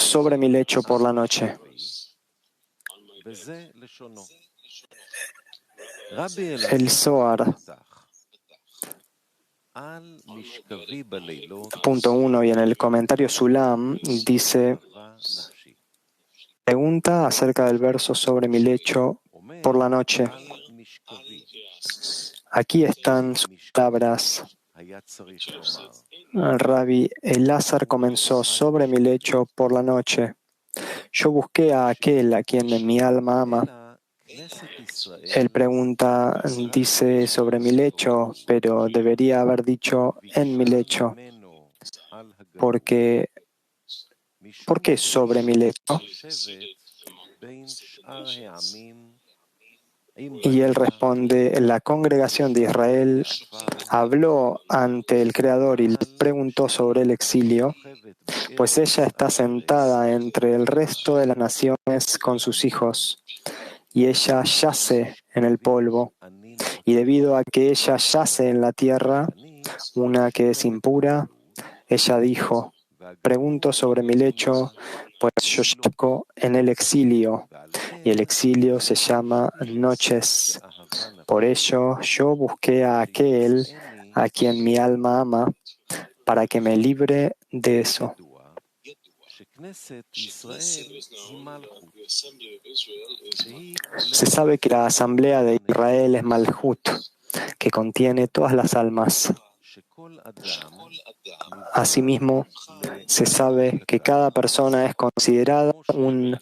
sobre mi lecho por la noche. El Zohar, punto 1, y en el comentario Sulam dice, pregunta acerca del verso sobre mi lecho por la noche. Aquí están sus palabras. Rabbi Elazar comenzó sobre mi lecho por la noche. Yo busqué a aquel a quien mi alma ama. Él pregunta, dice sobre mi lecho, pero debería haber dicho en mi lecho. Porque, ¿por qué sobre mi lecho? Y él responde, la congregación de Israel habló ante el Creador y le preguntó sobre el exilio, pues ella está sentada entre el resto de las naciones con sus hijos, y ella yace en el polvo. Y debido a que ella yace en la tierra, una que es impura, ella dijo, pregunto sobre mi lecho, pues yo yaco en el exilio, y el exilio se llama noches. Por ello yo busqué a aquel a quien mi alma ama, para que me libre de eso. Se sabe que la asamblea de Israel es Malhut, que contiene todas las almas. Asimismo, se sabe que cada persona es considerada un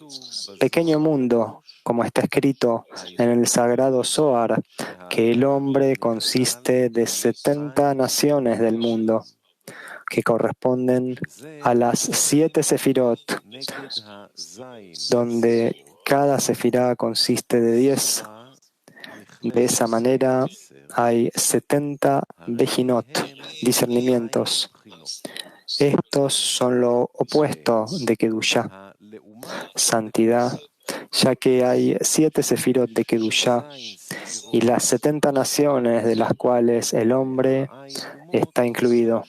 pequeño mundo, como está escrito en el sagrado Zohar, que el hombre consiste de 70 naciones del mundo, que corresponden a las 7 sefirot, donde cada sefirá consiste de 10. De esa manera hay 70 bejinot, discernimientos. Estos son lo opuesto de Kedushá, santidad, ya que hay 7 sefirot de Kedushá y las 70 naciones de las cuales el hombre está incluido.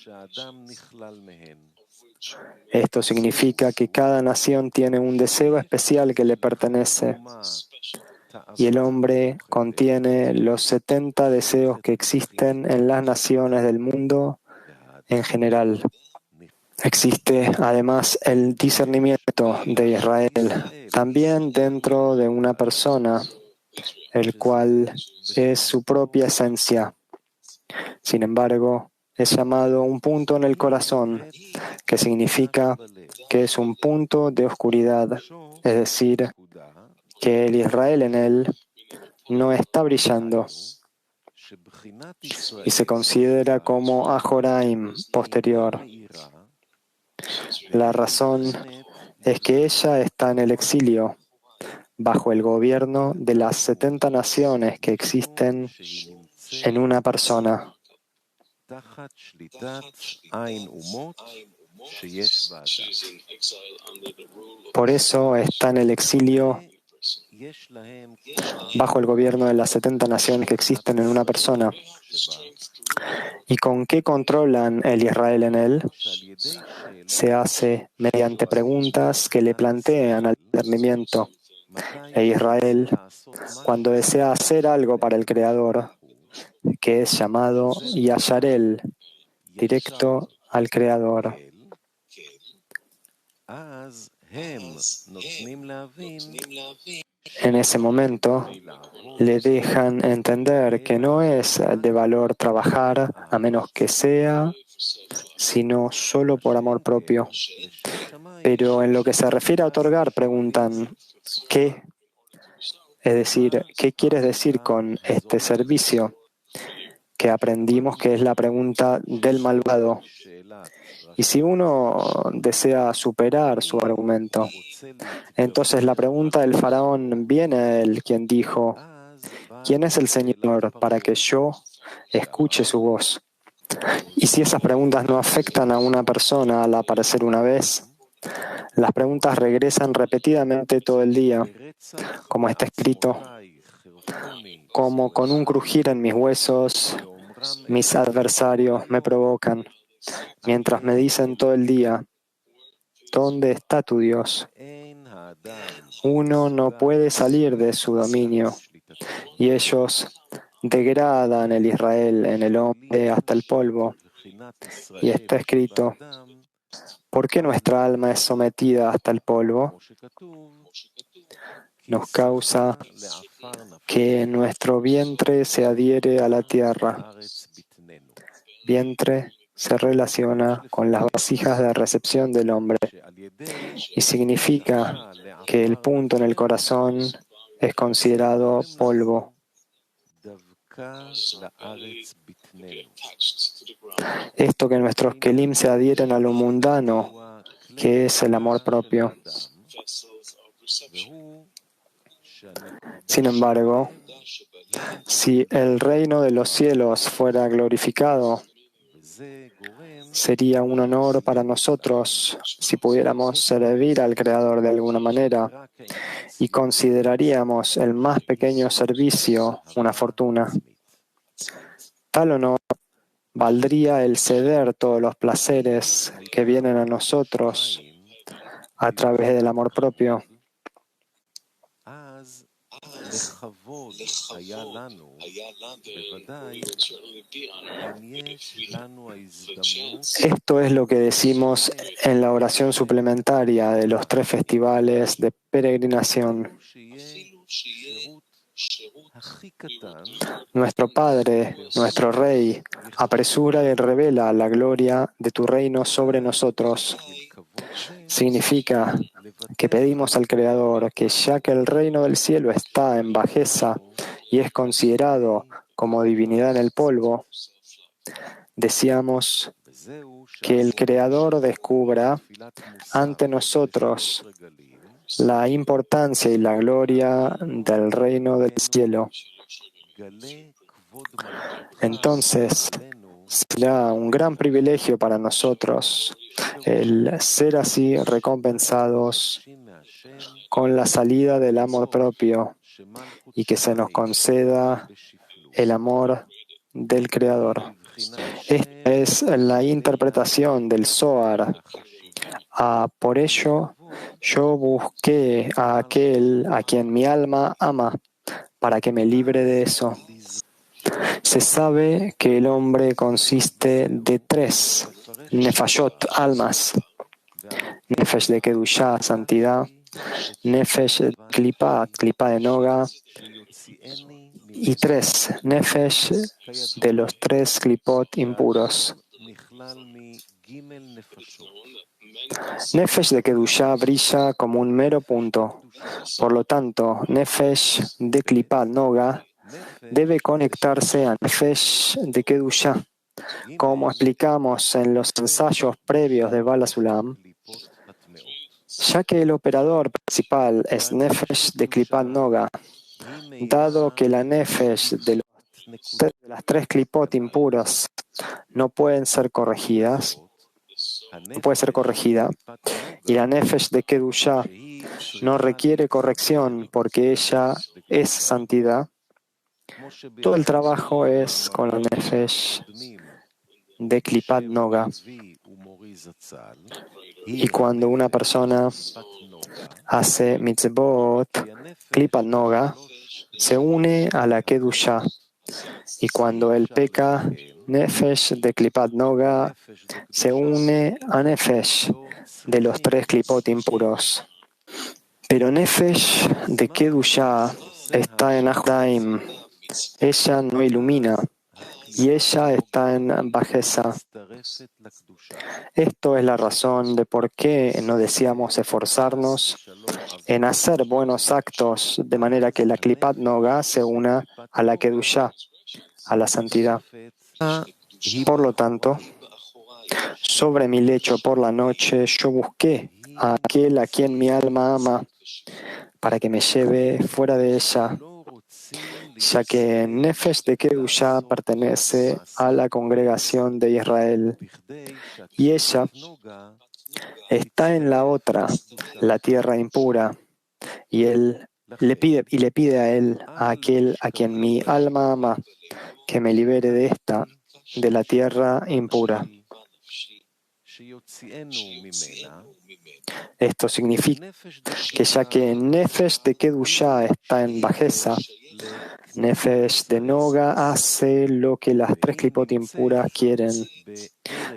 Esto significa que cada nación tiene un deseo especial que le pertenece, y el hombre contiene los 70 deseos que existen en las naciones del mundo en general. Existe además el discernimiento de Israel, también dentro de una persona, el cual es su propia esencia. Sin embargo, es llamado un punto en el corazón, que significa que es un punto de oscuridad, es decir, que el Israel en él no está brillando y se considera como Ajoraim posterior. La razón es que ella está en el exilio, bajo el gobierno de las 70 naciones que existen en una persona. Por eso está en el exilio bajo el gobierno de las 70 naciones que existen en una persona. ¿Y con qué controlan el Israel en él? Se hace mediante preguntas que le plantean al discernimiento. E Israel, cuando desea hacer algo para el Creador, que es llamado Yasharel, directo al Creador, en ese momento le dejan entender que no es de valor trabajar a menos que sea, sino solo por amor propio. Pero en lo que se refiere a otorgar, preguntan, ¿qué? Es decir, ¿qué quieres decir con este servicio? Que aprendimos que es la pregunta del malvado. Y si uno desea superar su argumento, entonces la pregunta del faraón viene a él, quien dijo, ¿quién es el Señor para que yo escuche su voz? Y si esas preguntas no afectan a una persona al aparecer una vez, las preguntas regresan repetidamente todo el día, como está escrito, como con un crujir en mis huesos, mis adversarios me provocan, mientras me dicen todo el día, ¿dónde está tu Dios? Uno no puede salir de su dominio, y ellos degradan el Israel en el hombre hasta el polvo. Y está escrito, ¿por qué nuestra alma es sometida hasta el polvo? Nos causa que nuestro vientre se adhiere a la tierra. Vientre se relaciona con las vasijas de recepción del hombre y significa que el punto en el corazón es considerado polvo. Esto que nuestros kelim se adhieren a lo mundano, que es el amor propio. Sin embargo, si el reino de los cielos fuera glorificado, sería un honor para nosotros si pudiéramos servir al Creador de alguna manera y consideraríamos el más pequeño servicio una fortuna. Tal honor valdría el ceder todos los placeres que vienen a nosotros a través del amor propio. Esto es lo que decimos en la oración suplementaria de los 3 festivales de peregrinación. Nuestro Padre, nuestro Rey, apresura y revela la gloria de tu reino sobre nosotros. Significa que pedimos al Creador que ya que el reino del cielo está en bajeza y es considerado como divinidad en el polvo, deseamos que el Creador descubra ante nosotros la importancia y la gloria del reino del cielo. Entonces, será un gran privilegio para nosotros el ser así recompensados con la salida del amor propio y que se nos conceda el amor del Creador. Esta es la interpretación del Zohar. Por ello, yo busqué a aquel a quien mi alma ama, para que me libre de eso. Se sabe que el hombre consiste de 3 nefashot, almas. Nefesh de Kedushá, santidad. Nefesh de Klipa, Klipa de Noga. Y 3 Nefesh de los 3 Klipot impuros. Nefesh de Kedushá brilla como un mero punto. Por lo tanto, Nefesh de Klipat Noga debe conectarse a Nefesh de Kedushá. Como explicamos en los ensayos previos de Bala Sulam, ya que el operador principal es Nefesh de Klipat Noga, dado que la Nefesh de las 3 Klipot impuras no pueden ser corregidas, no puede ser corregida, y la Nefesh de Kedushá no requiere corrección porque ella es santidad, todo el trabajo es con la Nefesh de Klipat Noga. Y cuando una persona hace mitzvot, Klipat Noga se une a la Kedushá. Y cuando él peca, Nefesh de Klipat Noga se une a Nefesh de los 3 Klipot impuros. Pero Nefesh de Kedushá está en Ahdaim. Ella no ilumina y ella está en bajeza. Esto es la razón de por qué no deseamos esforzarnos en hacer buenos actos de manera que la Klipat Noga se una a la Kedushá, a la santidad. Por lo tanto, sobre mi lecho por la noche yo busqué a aquel a quien mi alma ama para que me lleve fuera de ella, ya que Nefesh de Kedushá pertenece a la congregación de Israel y ella está en la otra, la tierra impura, y él le pide a él, a aquel a quien mi alma ama, que me libere de esta, de la tierra impura. Esto significa que ya que Nefesh de Kedushá está en bajeza, Nefesh de Noga hace lo que las tres clipot impuras quieren.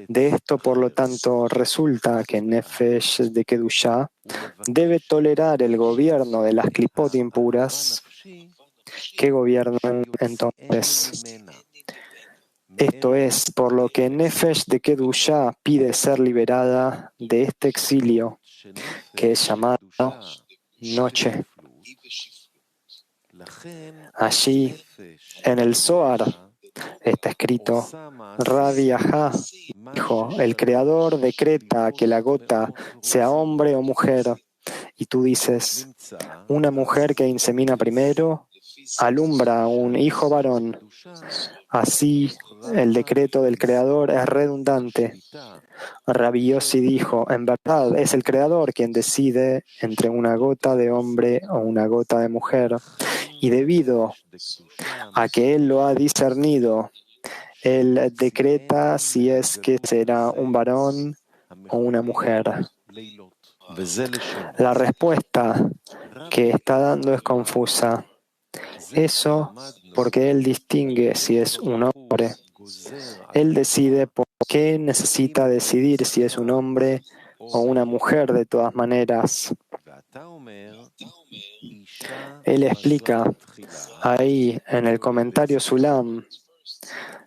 De esto, por lo tanto, resulta que Nefesh de Kedushá debe tolerar el gobierno de las clipot impuras que gobiernan entonces. Esto es por lo que Nefesh de Kedushá pide ser liberada de este exilio que es llamado noche. Allí, en el Zohar, está escrito, Rabbi Ajá dijo, el Creador decreta que la gota sea hombre o mujer, y tú dices, una mujer que insemina primero alumbra a un hijo varón. Así, el decreto del Creador es redundante. Rabbi Yossi dijo, en verdad es el Creador quien decide entre una gota de hombre o una gota de mujer, y debido a que Él lo ha discernido, Él decreta si es que será un varón o una mujer. La respuesta que está dando es confusa. Eso porque Él distingue si es un hombre. Él decide por qué necesita decidir si es un hombre o una mujer de todas maneras. Él explica ahí en el comentario Sulam,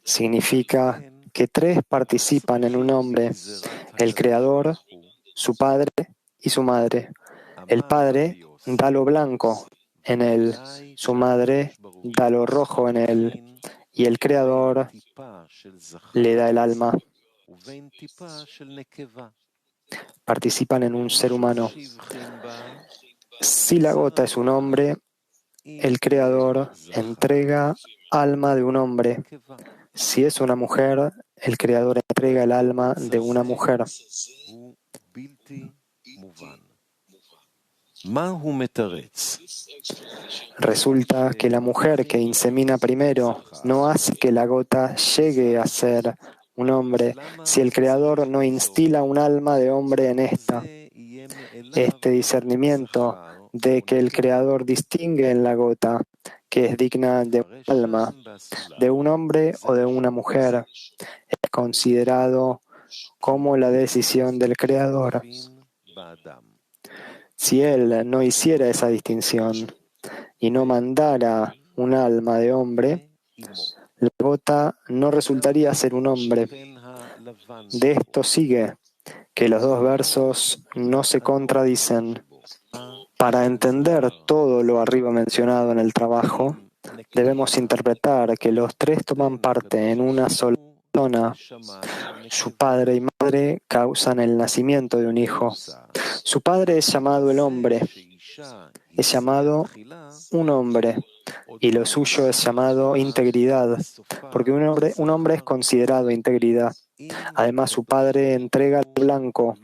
significa que tres participan en un hombre, el Creador, su padre y su madre. El padre da lo blanco en él, su madre da lo rojo en él, y el Creador le da el alma. Participan en un ser humano. Si la gota es un hombre, el Creador entrega alma de un hombre. Si es una mujer, el Creador entrega el alma de una mujer. Resulta que la mujer que insemina primero no hace que la gota llegue a ser un hombre si el Creador no instila un alma de hombre en esta. Este discernimiento de que el Creador distingue en la gota, que es digna de un alma, de un hombre o de una mujer, es considerado como la decisión del Creador. Si Él no hiciera esa distinción y no mandara un alma de hombre, la gota no resultaría ser un hombre. De esto sigue que los dos versos no se contradicen. Para entender todo lo arriba mencionado en el trabajo, debemos interpretar que los tres toman parte en una sola persona. Su padre y madre causan el nacimiento de un hijo. Su padre es llamado el hombre, es llamado un hombre, y lo suyo es llamado integridad, porque un hombre es considerado integridad. Además, su padre entrega el blanco,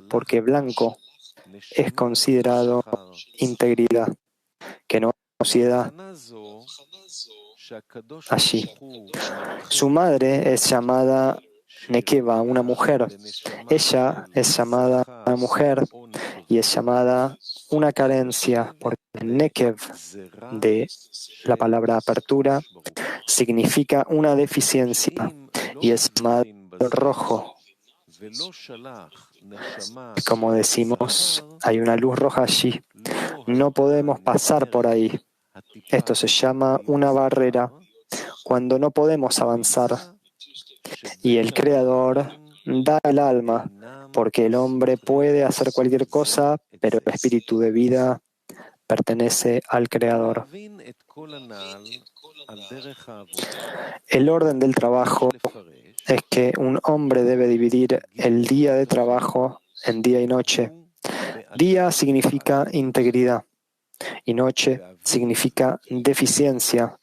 porque blanco es considerado integridad, que no hay sociedad allí. Su madre es llamada Nekeva, una mujer. Ella es llamada una mujer y es llamada una carencia, porque Nekev, de la palabra apertura, significa una deficiencia y es llamado rojo. Como decimos, hay una luz roja allí. No podemos pasar por ahí. Esto se llama una barrera, cuando no podemos avanzar. Y el Creador da el alma, porque el hombre puede hacer cualquier cosa, pero el espíritu de vida pertenece al Creador. El orden del trabajo es que un hombre debe dividir el día de trabajo en día y noche. Día significa integridad y noche significa deficiencia,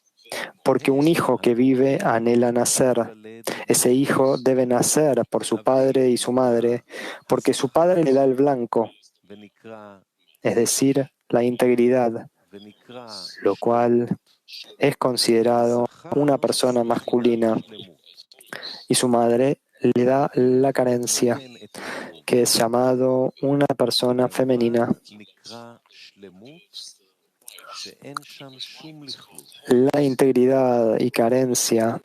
porque un hijo que vive anhela nacer. Ese hijo debe nacer por su padre y su madre, porque su padre le da el blanco, es decir, la integridad, lo cual es considerado una persona masculina, y su madre le da la carencia, que es llamado una persona femenina. La integridad y carencia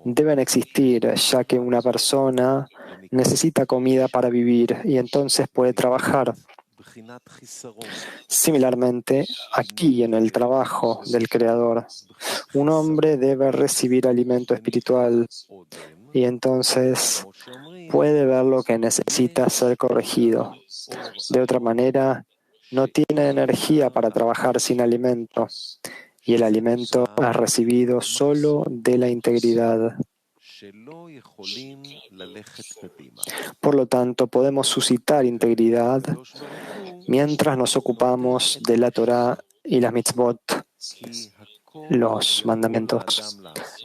deben existir, ya que una persona necesita comida para vivir y entonces puede trabajar. Similarmente, aquí en el trabajo del Creador, un hombre debe recibir alimento espiritual y entonces puede ver lo que necesita ser corregido. De otra manera, no tiene energía para trabajar sin alimento, y el alimento es recibido solo de la integridad. Por lo tanto, podemos suscitar integridad mientras nos ocupamos de la Torá y las mitzvot, los mandamientos.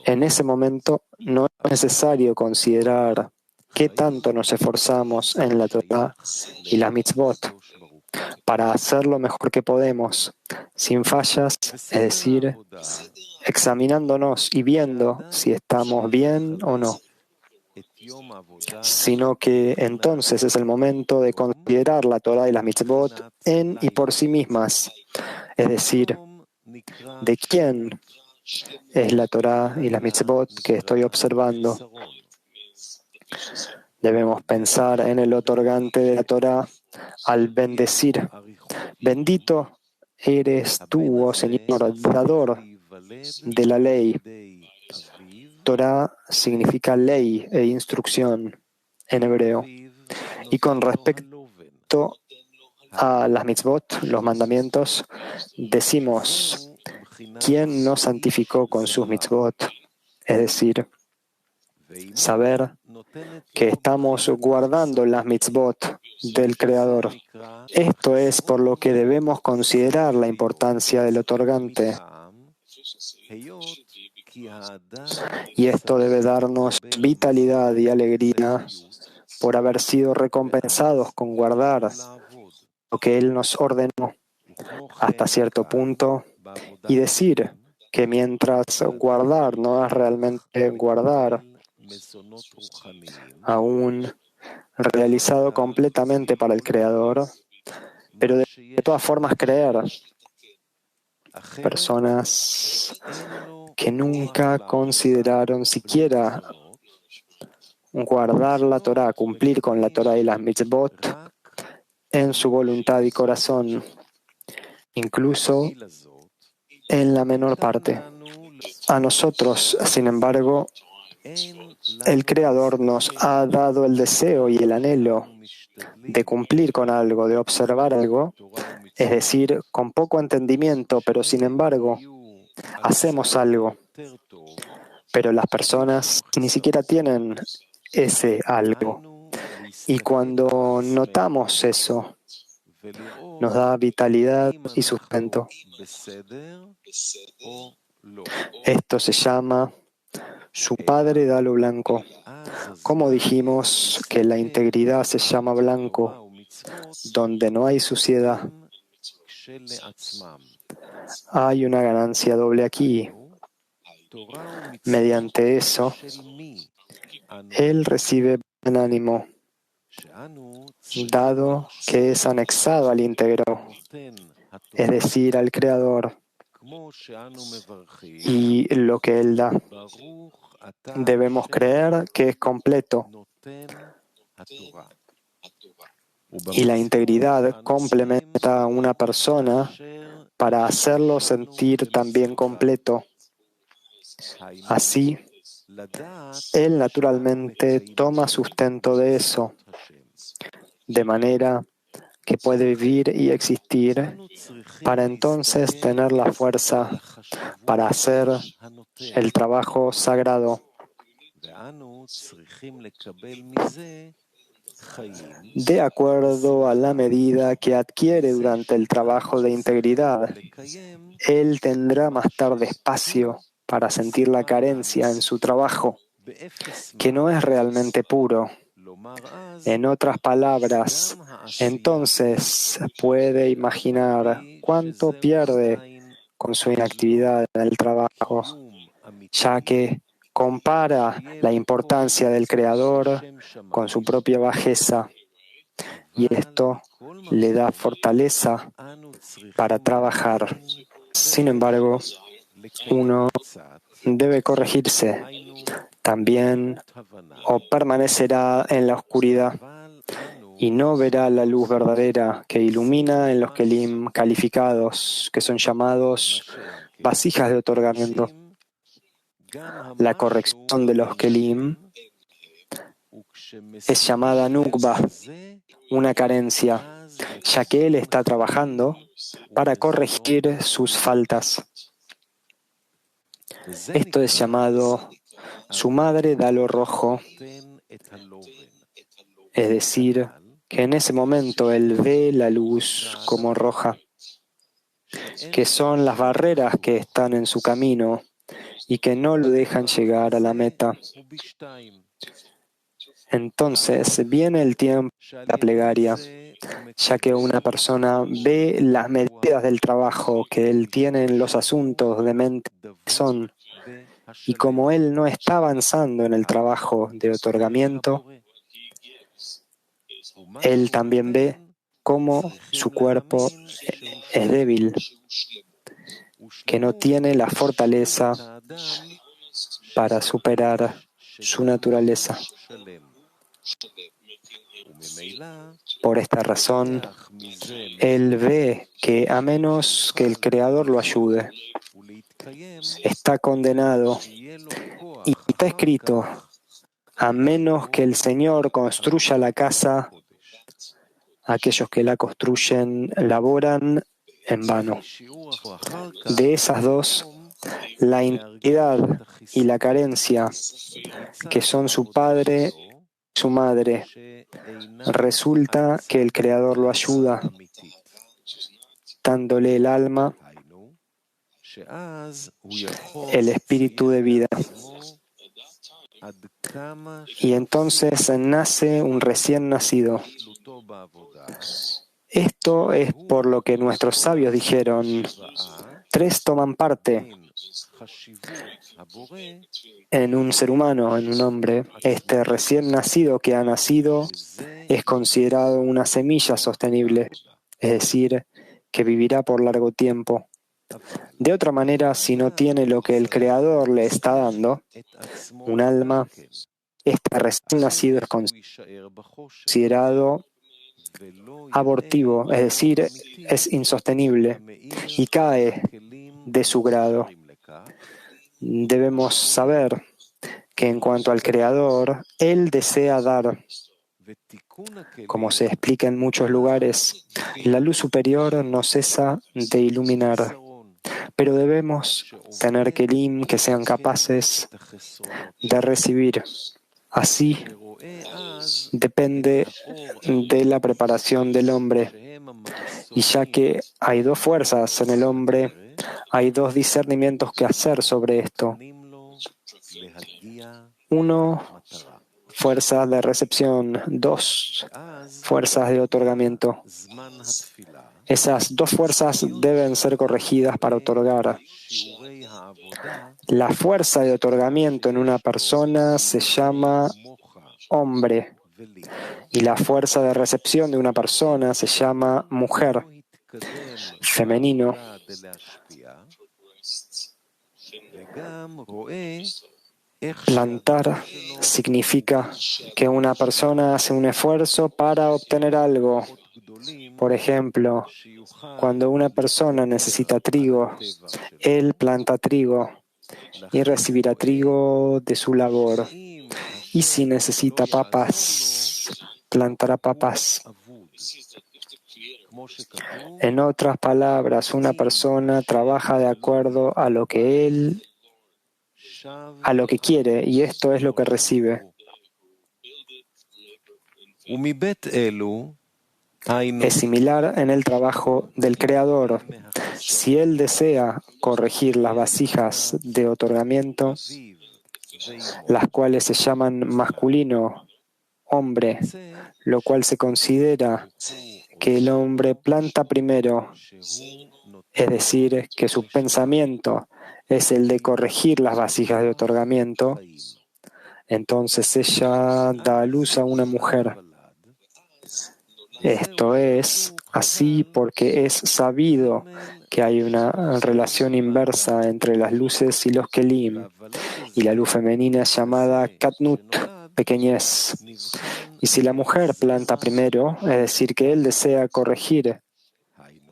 En ese momento no es necesario considerar qué tanto nos esforzamos en la Torá y las mitzvot para hacer lo mejor que podemos, sin fallas, es decir, examinándonos y viendo si estamos bien o no, sino que entonces es el momento de considerar la Torá y las mitzvot en y por sí mismas, es decir, de quién es la Torá y las mitzvot que estoy observando. Debemos pensar en el otorgante de la Torá al bendecir: bendito eres tú, oh Señor, dador de la ley. Torá significa ley e instrucción en hebreo. Y con respecto a las mitzvot, los mandamientos, decimos: ¿quién nos santificó con sus mitzvot? Es decir, saber que estamos guardando las mitzvot del Creador. Esto es por lo que debemos considerar la importancia del otorgante. Y esto debe darnos vitalidad y alegría por haber sido recompensados con guardar lo que Él nos ordenó hasta cierto punto, y decir que mientras guardar no es realmente guardar, aún realizado completamente para el Creador, pero de todas formas creer. Personas que nunca consideraron siquiera guardar la Torá, cumplir con la Torá y las mitzvot en su voluntad y corazón, incluso en la menor parte. A nosotros, sin embargo, el Creador nos ha dado el deseo y el anhelo de cumplir con algo, de observar algo, es decir, con poco entendimiento, pero sin embargo, hacemos algo. Pero las personas ni siquiera tienen ese algo. Y cuando notamos eso, nos da vitalidad y sustento. Esto se llama su padre da lo blanco. Como dijimos que la integridad se llama blanco, donde no hay suciedad, hay una ganancia doble aquí. Mediante eso, él recibe buen ánimo, dado que es anexado al íntegro, es decir, al Creador, y lo que Él da. Debemos creer que es completo, y la integridad complementa a una persona para hacerlo sentir también completo. Así, Él naturalmente toma sustento de eso, de manera que puede vivir y existir para entonces tener la fuerza para hacer el trabajo sagrado. De acuerdo a la medida que adquiere durante el trabajo de integridad, él tendrá más tarde espacio para sentir la carencia en su trabajo, que no es realmente puro. En otras palabras, entonces puede imaginar cuánto pierde con su inactividad en el trabajo, ya que compara la importancia del Creador con su propia bajeza, y esto le da fortaleza para trabajar. Sin embargo, uno debe corregirse también, o permanecerá en la oscuridad y no verá la luz verdadera que ilumina en los kelim calificados, que son llamados vasijas de otorgamiento. La corrección de los kelim es llamada nukba, una carencia, ya que él está trabajando para corregir sus faltas. Esto es llamado su madre da lo rojo, es decir, que en ese momento él ve la luz como roja, que son las barreras que están en su camino y que no lo dejan llegar a la meta. Entonces viene el tiempo de la plegaria, ya que una persona ve las medidas del trabajo que él tiene en los asuntos de mente que son, y como él no está avanzando en el trabajo de otorgamiento, él también ve cómo su cuerpo es débil, que no tiene la fortaleza para superar su naturaleza. Por esta razón, él ve que a menos que el Creador lo ayude, está condenado, y está escrito: a menos que el Señor construya la casa, aquellos que la construyen laboran en vano. De esas dos, la integridad y la carencia, que son su padre y su madre, resulta que el Creador lo ayuda, dándole el alma, el espíritu de vida. Y entonces nace un recién nacido. Esto es por lo que nuestros sabios dijeron: tres toman parte en un ser humano, en un hombre. Este recién nacido que ha nacido es considerado una semilla sostenible, es decir, que vivirá por largo tiempo. De otra manera, si no tiene lo que el Creador le está dando, un alma, este recién nacido es considerado abortivo, es decir, es insostenible y cae de su grado. Debemos saber que en cuanto al Creador, Él desea dar. Como se explica en muchos lugares, la luz superior no cesa de iluminar, pero debemos tener kelim que sean capaces de recibir. Así depende de la preparación del hombre, y ya que hay dos fuerzas en el hombre, hay dos discernimientos que hacer sobre esto. Uno, fuerzas de recepción. Dos, fuerzas de otorgamiento. Esas dos fuerzas deben ser corregidas para otorgar. La fuerza de otorgamiento en una persona se llama hombre, y la fuerza de recepción de una persona se llama mujer, femenino. Plantar significa que una persona hace un esfuerzo para obtener algo. Por ejemplo, cuando una persona necesita trigo, él planta trigo y recibirá trigo de su labor. Y si necesita papas, plantará papas. En otras palabras, una persona trabaja de acuerdo a lo que quiere, y esto es lo que recibe. Es similar en el trabajo del Creador. Si él desea corregir las vasijas de otorgamiento, las cuales se llaman masculino, hombre, lo cual se considera que el hombre planta primero, es decir, que su pensamiento es el de corregir las vasijas de otorgamiento, entonces ella da a luz a una mujer. Esto es así porque es sabido que hay una relación inversa entre las luces y los kelim, y la luz femenina es llamada katnut, pequeñez. Y si la mujer planta primero, es decir, que él desea corregir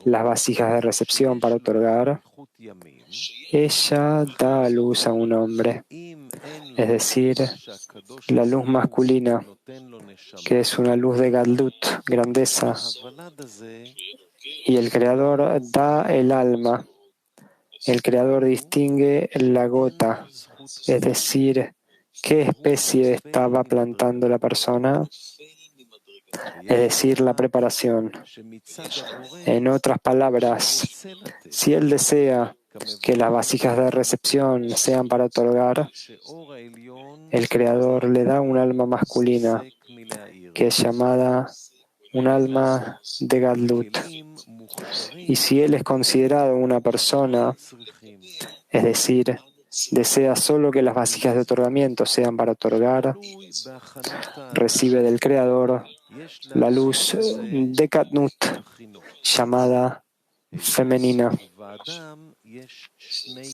las vasijas de recepción para otorgar, ella da a luz a un hombre, es decir, la luz masculina, que es una luz de Gadlut, grandeza, y el Creador da el alma. El Creador distingue la gota, es decir, qué especie estaba plantando la persona, es decir, la preparación. En otras palabras, si él desea que las vasijas de recepción sean para otorgar, el Creador le da un alma masculina, que es llamada un alma de Gadlut. Y si él es considerado una persona, es decir, desea solo que las vasijas de otorgamiento sean para otorgar, recibe del Creador la luz de Katnut, llamada femenina.